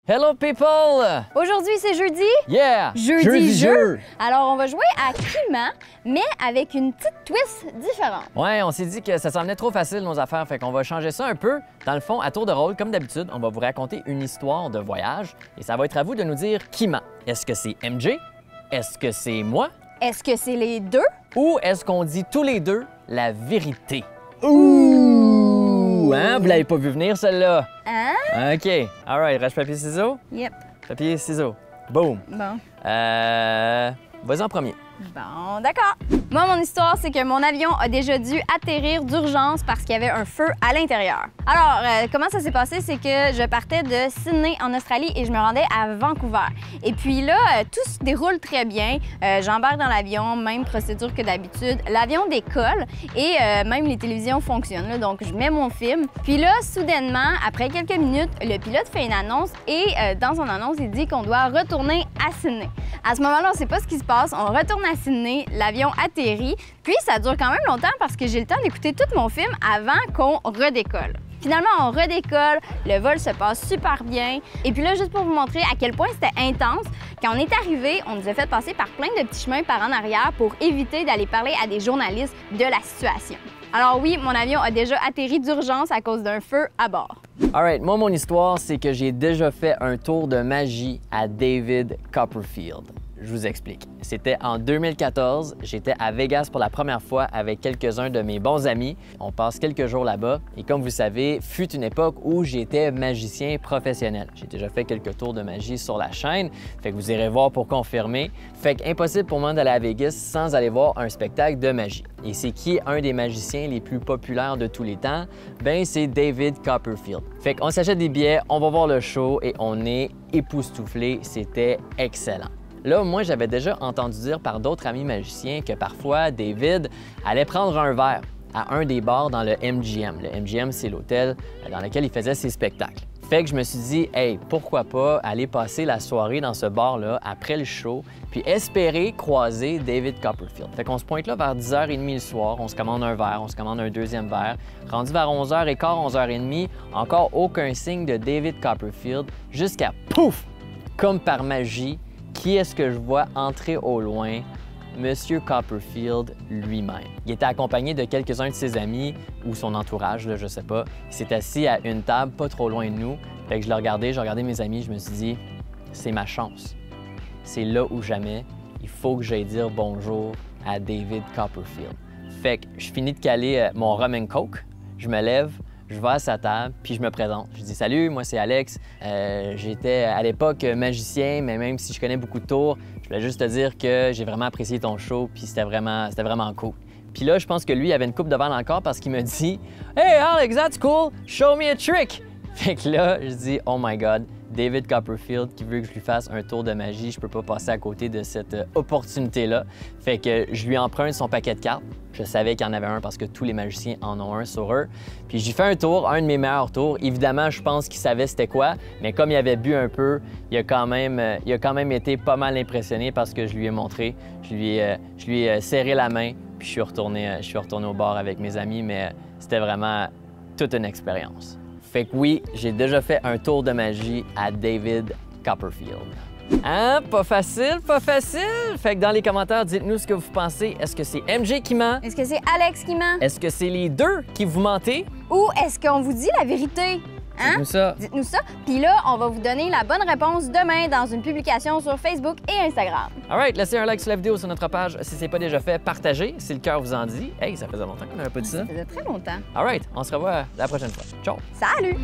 Hello people! Aujourd'hui, c'est jeudi. Yeah! Jeudi jeu. Alors, on va jouer à Qui ment, mais avec une petite twist différente. Ouais, on s'est dit que ça semblait trop facile nos affaires, fait qu'on va changer ça un peu. Dans le fond, à tour de rôle, comme d'habitude, on va vous raconter une histoire de voyage et ça va être à vous de nous dire qui ment. Est-ce que c'est MJ? Est-ce que c'est moi? Est-ce que c'est les deux? Ou est-ce qu'on dit tous les deux la vérité? Ouh! Hein? Vous l'avez pas vu venir, celle-là? Hein? OK. All right. Roche, papier, ciseaux? Yep. Papier, ciseaux. Boom. Bon. Vas-y en premier. Bon, d'accord. Moi, mon histoire, c'est que mon avion a déjà dû atterrir d'urgence parce qu'il y avait un feu à l'intérieur. Alors, comment ça s'est passé? C'est que je partais de Sydney en Australie et je me rendais à Vancouver. Et puis là, tout se déroule très bien. J'embarque dans l'avion, même procédure que d'habitude. L'avion décolle et même les télévisions fonctionnent. Là, donc, je mets mon film. Puis là, soudainement, après quelques minutes, le pilote fait une annonce et dans son annonce, il dit qu'on doit retourner à Sydney. À ce moment-là, on ne sait pas ce qui se passe. On retourne à Sydney, l'avion atterrit, puis ça dure quand même longtemps parce que j'ai le temps d'écouter tout mon film avant qu'on redécolle. Finalement, on redécolle, le vol se passe super bien. Et puis là, juste pour vous montrer à quel point c'était intense, quand on est arrivé, on nous a fait passer par plein de petits chemins par en arrière pour éviter d'aller parler à des journalistes de la situation. Alors oui, mon avion a déjà atterri d'urgence à cause d'un feu à bord. All right, moi, mon histoire, c'est que j'ai déjà fait un tour de magie à David Copperfield. Je vous explique. C'était en 2014. J'étais à Vegas pour la première fois avec quelques-uns de mes bons amis. On passe quelques jours là-bas. Et comme vous savez, fut une époque où j'étais magicien professionnel. J'ai déjà fait quelques tours de magie sur la chaîne. Fait que vous irez voir pour confirmer. Fait que impossible pour moi d'aller à Vegas sans aller voir un spectacle de magie. Et c'est qui un des magiciens les plus populaires de tous les temps? Ben, c'est David Copperfield. Fait qu'on s'achète des billets, on va voir le show et on est époustouflés. C'était excellent. Là, moi, j'avais déjà entendu dire par d'autres amis magiciens que parfois, David allait prendre un verre à un des bars dans le MGM. Le MGM, c'est l'hôtel dans lequel il faisait ses spectacles. Fait que je me suis dit, hey, pourquoi pas aller passer la soirée dans ce bar-là après le show, puis espérer croiser David Copperfield. Fait qu'on se pointe là vers 10h30 le soir, on se commande un verre, on se commande un deuxième verre. Rendu vers 11h15, 11h30, encore aucun signe de David Copperfield, jusqu'à pouf! Comme par magie, qui est-ce que je vois entrer au loin? Monsieur Copperfield lui-même. Il était accompagné de quelques-uns de ses amis ou son entourage, là, je sais pas. Il s'est assis à une table pas trop loin de nous. Fait que je l'ai regardé, j'ai regardé mes amis, je me suis dit, c'est ma chance. C'est là ou jamais. Il faut que j'aille dire bonjour à David Copperfield. Fait que je finis de caler mon rum and coke, je me lève, je vais à sa table, puis je me présente. Je dis « Salut, moi c'est Alex. J'étais à l'époque magicien, mais même si je connais beaucoup de tours, je voulais juste te dire que j'ai vraiment apprécié ton show, puis c'était vraiment cool. » Puis là, je pense que lui, il avait une coupe de verre dans le corps parce qu'il me dit « Hey Alex, that's cool, show me a trick! » Fait que là, je dis « Oh my God, David Copperfield qui veut que je lui fasse un tour de magie, je peux pas passer à côté de cette opportunité-là. » Fait que je lui emprunte son paquet de cartes. Je savais qu'il y en avait un parce que tous les magiciens en ont un sur eux. Puis j'ai fait un tour, un de mes meilleurs tours. Évidemment, je pense qu'il savait c'était quoi, mais comme il avait bu un peu, il a quand même été pas mal impressionné parce que je lui ai montré. Je lui ai serré la main, puis je suis retourné au bar avec mes amis, mais c'était vraiment toute une expérience. Fait que oui, j'ai déjà fait un tour de magie à David Copperfield. Hein? Pas facile, pas facile! Fait que dans les commentaires, dites-nous ce que vous pensez. Est-ce que c'est MJ qui ment? Est-ce que c'est Alex qui ment? Est-ce que c'est les deux qui vous mentez? Ou est-ce qu'on vous dit la vérité? Hein? Dites-nous ça. Dites-nous ça. Puis là, on va vous donner la bonne réponse demain dans une publication sur Facebook et Instagram. All right, laissez un like sur la vidéo sur notre page si c'est pas déjà fait. Partagez si le cœur vous en dit. Hey, ça faisait longtemps qu'on n'avait pas dit ça. Ça faisait très longtemps. All right, on se revoit la prochaine fois. Ciao! Salut!